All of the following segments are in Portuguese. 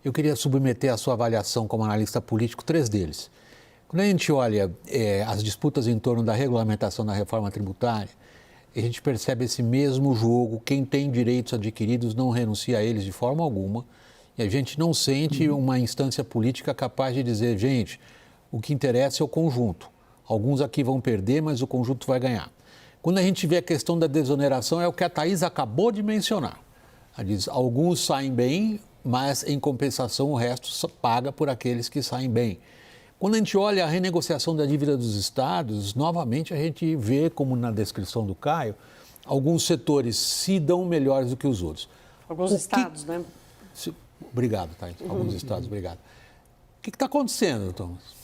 Eu queria submeter à sua avaliação como analista político 3 deles. Quando a gente olha as disputas em torno da regulamentação da reforma tributária, a gente percebe esse mesmo jogo, quem tem direitos adquiridos não renuncia a eles de forma alguma, e a gente não sente uma instância política capaz de dizer, gente, o que interessa é o conjunto. Alguns aqui vão perder, mas o conjunto vai ganhar. Quando a gente vê a questão da desoneração, é o que a Thaís acabou de mencionar. Ela diz, alguns saem bem, mas em compensação o resto paga por aqueles que saem bem. Quando a gente olha a renegociação da dívida dos estados, novamente a gente vê, como na descrição do Caio, alguns setores se dão melhores do que os outros. Alguns estados, né? Obrigado, Thaís. Alguns estados, obrigado. O que está acontecendo, Thomas?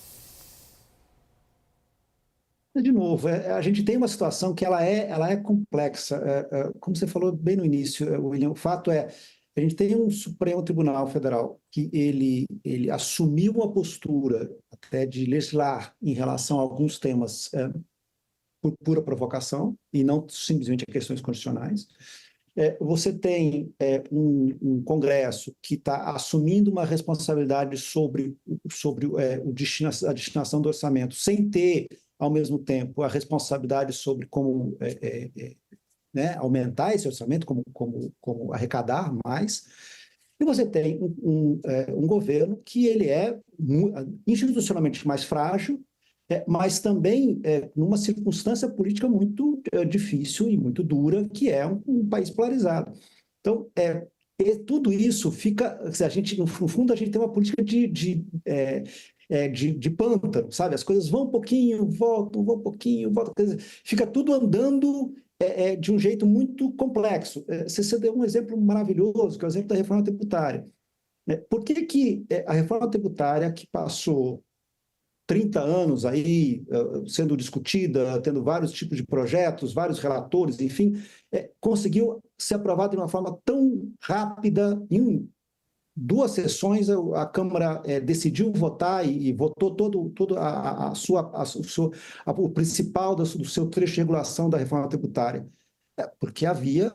De novo, a gente tem uma situação que ela é complexa. Como você falou bem no início, William, o fato é a gente tem um Supremo Tribunal Federal que ele assumiu uma postura até de legislar em relação a alguns temas por pura provocação e não simplesmente a questões constitucionais. Você tem um Congresso que está assumindo uma responsabilidade sobre a destinação do orçamento, sem ter, ao mesmo tempo, a responsabilidade sobre como aumentar esse orçamento, como arrecadar mais. E você tem um governo que ele é institucionalmente mais frágil, mas também numa circunstância política muito difícil e muito dura, que é um país polarizado. Então, tudo isso fica... no fundo, a gente tem uma política de pântano, sabe? As coisas vão um pouquinho, voltam, vão um pouquinho, voltam. Quer dizer, fica tudo andando de um jeito muito complexo. Você deu um exemplo maravilhoso, que é o exemplo da reforma tributária. Por que a reforma tributária, que passou 30 anos aí sendo discutida, tendo vários tipos de projetos, vários relatores, enfim, conseguiu ser aprovada de uma forma tão rápida, em 2 sessões a Câmara decidiu votar e votou todo o principal do seu trecho de regulação da reforma tributária? Porque havia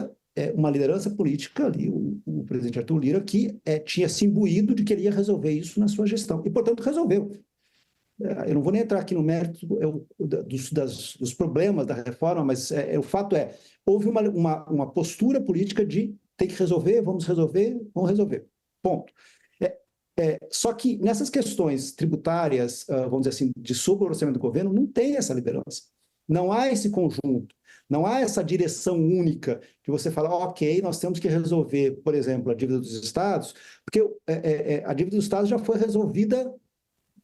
uma liderança política ali, o presidente Arthur Lira, que tinha se imbuído de que ele ia resolver isso na sua gestão, e, portanto, resolveu. Eu não vou nem entrar aqui no mérito dos problemas da reforma, mas o fato houve uma postura política de tem que resolver, vamos resolver. Ponto. Só que nessas questões tributárias, vamos dizer assim, de sobre o orçamento do governo, não tem essa liderança. Não há esse conjunto, não há essa direção única que você fala, ok, nós temos que resolver, por exemplo, a dívida dos estados, porque a dívida dos estados já foi resolvida.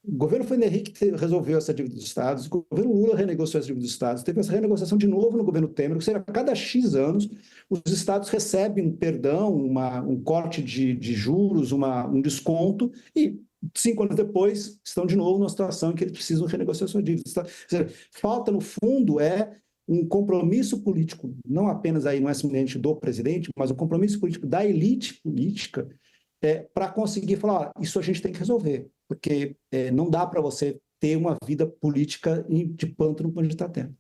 O governo Fernando Henrique resolveu essa dívida dos estados, o governo Lula renegociou essa dívida dos estados, teve essa renegociação de novo no governo Temer, ou seja, a cada X anos, os estados recebem um perdão, um corte de juros, um desconto, e 5 anos depois estão de novo numa situação em que eles precisam renegociar suas dívidas. Ou seja, falta, no fundo, um compromisso político, não apenas aí, não é simplesmente do presidente, mas um compromisso político da elite política, para conseguir falar, isso a gente tem que resolver, porque não dá para você ter uma vida política de pântano como a gente está tendo.